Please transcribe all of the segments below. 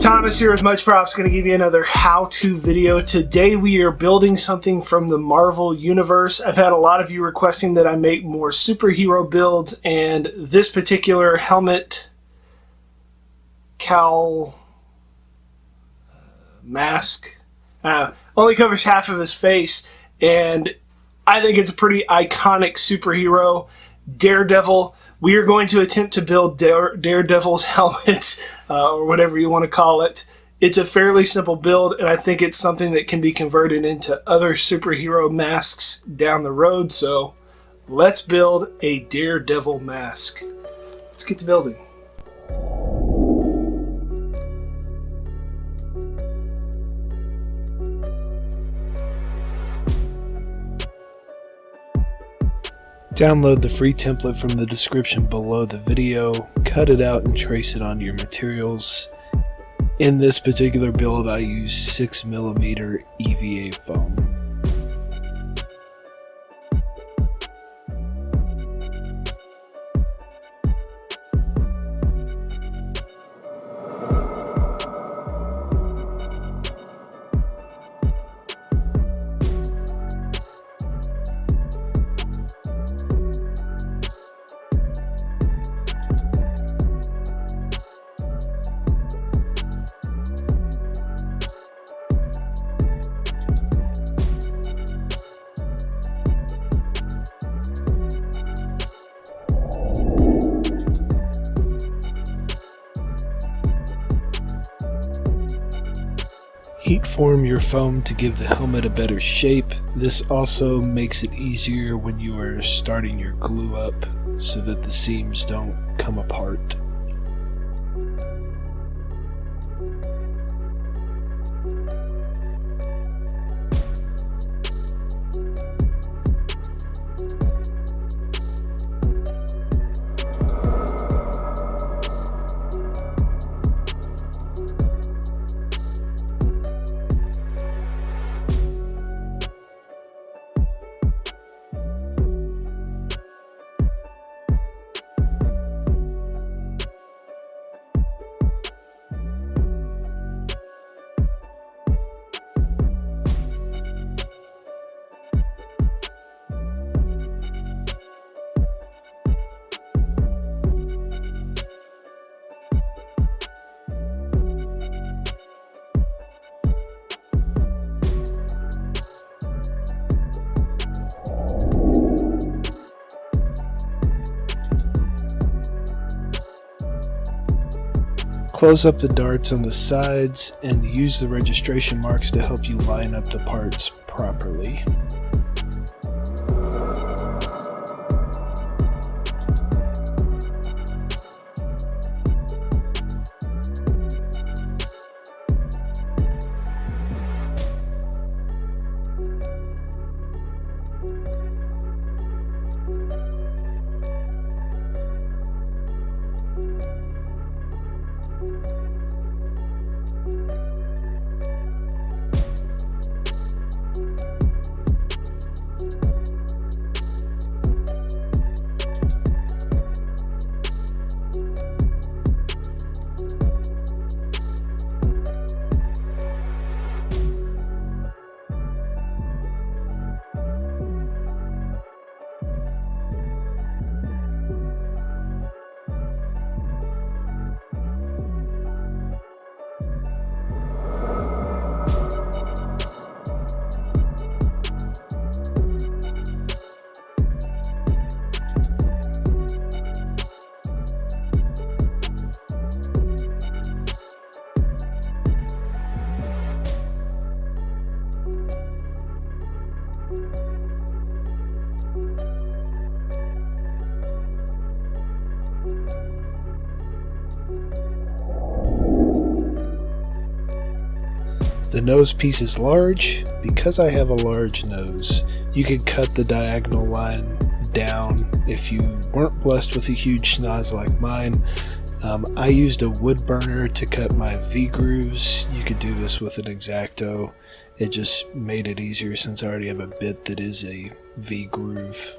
Thomas here with Much Props, going to give you another how-to video. Today we are building something from the Marvel Universe. I've had a lot of you requesting that I make more superhero builds, and this particular helmet, cowl, mask, only covers half of his face, and I think it's a pretty iconic superhero, Daredevil. We are going to attempt to build Daredevil's helmet, or whatever you want to call it. It's a fairly simple build, and I think it's something that can be converted into other superhero masks down the road. So let's build a Daredevil mask. Let's get to building. Download the free template from the description below the video, cut it out and trace it onto your materials. In this particular build I use 6mm EVA foam. Heat form your foam to give the helmet a better shape. This also makes it easier when you are starting your glue up so that the seams don't come apart. Close up the darts on the sides and use the registration marks to help you line up the parts properly. The nose piece is large. Because I have a large nose, you could cut the diagonal line down if you weren't blessed with a huge schnoz like mine. I used a wood burner to cut my V-grooves. You could do this with an X-Acto. It just made it easier since I already have a bit that is a V-groove.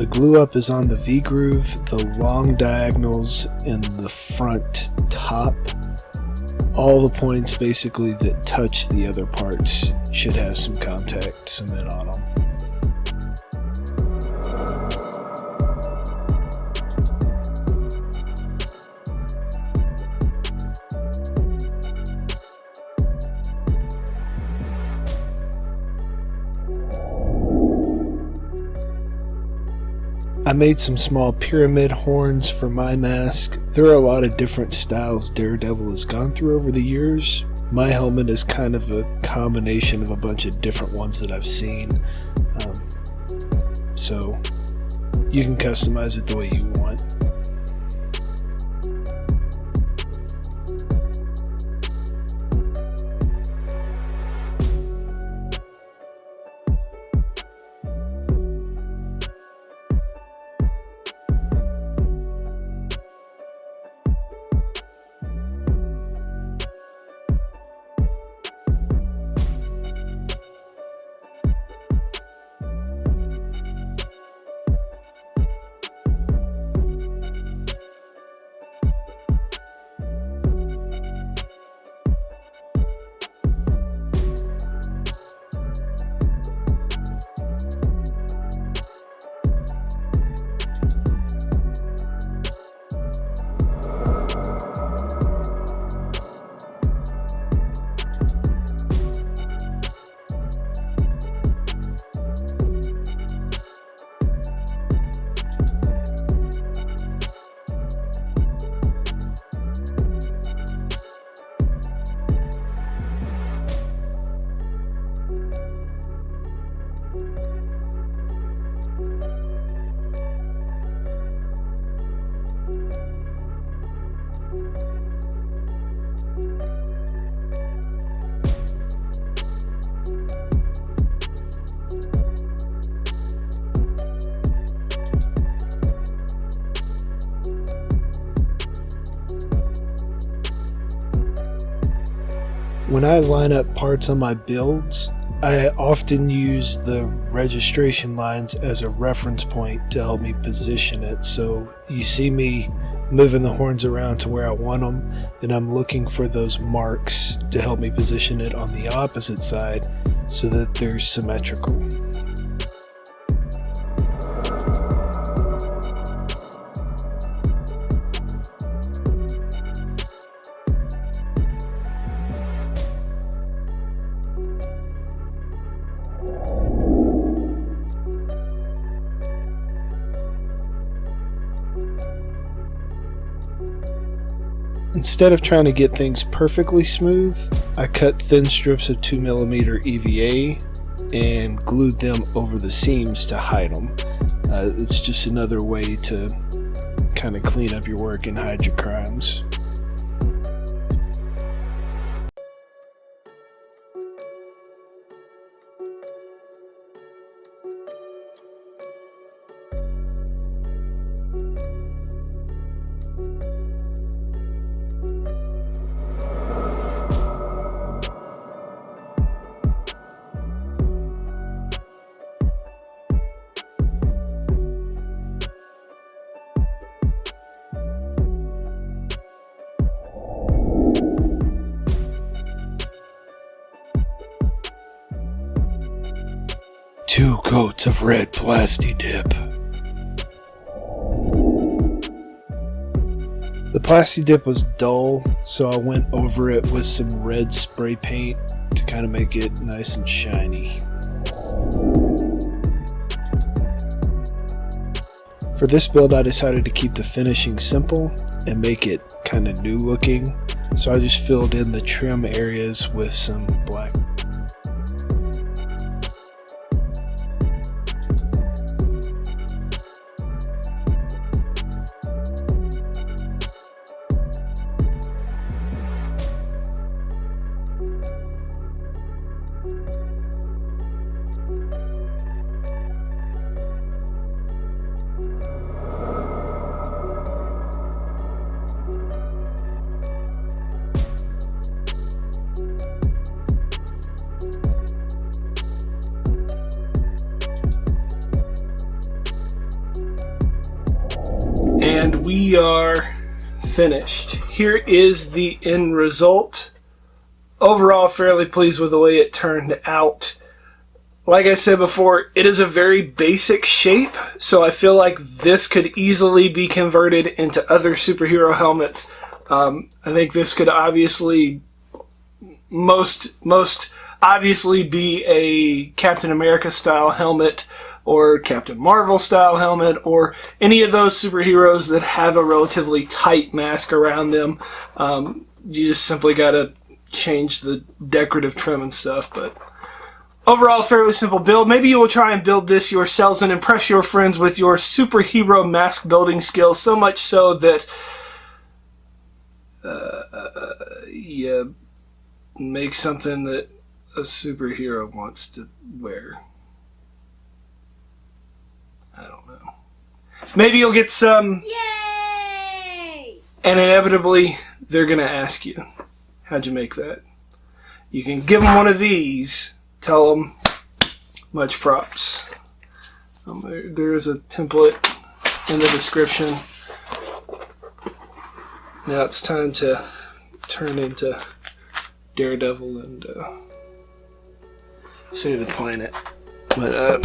The glue up is on the V-groove, the long diagonals, and the front top. All the points basically that touch the other parts should have some contact cement on them. I made some small pyramid horns for my mask. There are a lot of different styles Daredevil has gone through over the years. My helmet is kind of a combination of a bunch of different ones that I've seen. So you can customize it the way you want. When I line up parts on my builds, I often use the registration lines as a reference point to help me position it. So you see me moving the horns around to where I want them, then I'm looking for those marks to help me position it on the opposite side so that they're symmetrical. Instead of trying to get things perfectly smooth, I cut thin strips of 2mm EVA and glued them over the seams to hide them. It's just another way to kind of clean up your work and hide your crimes. Two coats of red Plasti Dip. The Plasti Dip was dull, so I went over it with some red spray paint to kind of make it nice and shiny. For this build, I decided to keep the finishing simple and make it kind of new looking, so I just filled in the trim areas with some black. we are finished. Here is the end result. Overall, fairly pleased with the way it turned out. Like I said before, it is a very basic shape, so I feel like this could easily be converted into other superhero helmets. I think this could obviously, most obviously be a Captain America style helmet, or Captain Marvel style helmet, or any of those superheroes that have a relatively tight mask around them. You just simply gotta change the decorative trim and stuff, but overall, fairly simple build. Maybe you will try and build this yourselves and impress your friends with your superhero mask building skills, so much so that you make something that a superhero wants to wear. I don't know. Maybe you'll get some. Yay! And inevitably, they're going to ask you, how'd you make that? You can give them one of these. Tell them, much props. There is a template in the description. Now it's time to turn into Daredevil and save the planet. But,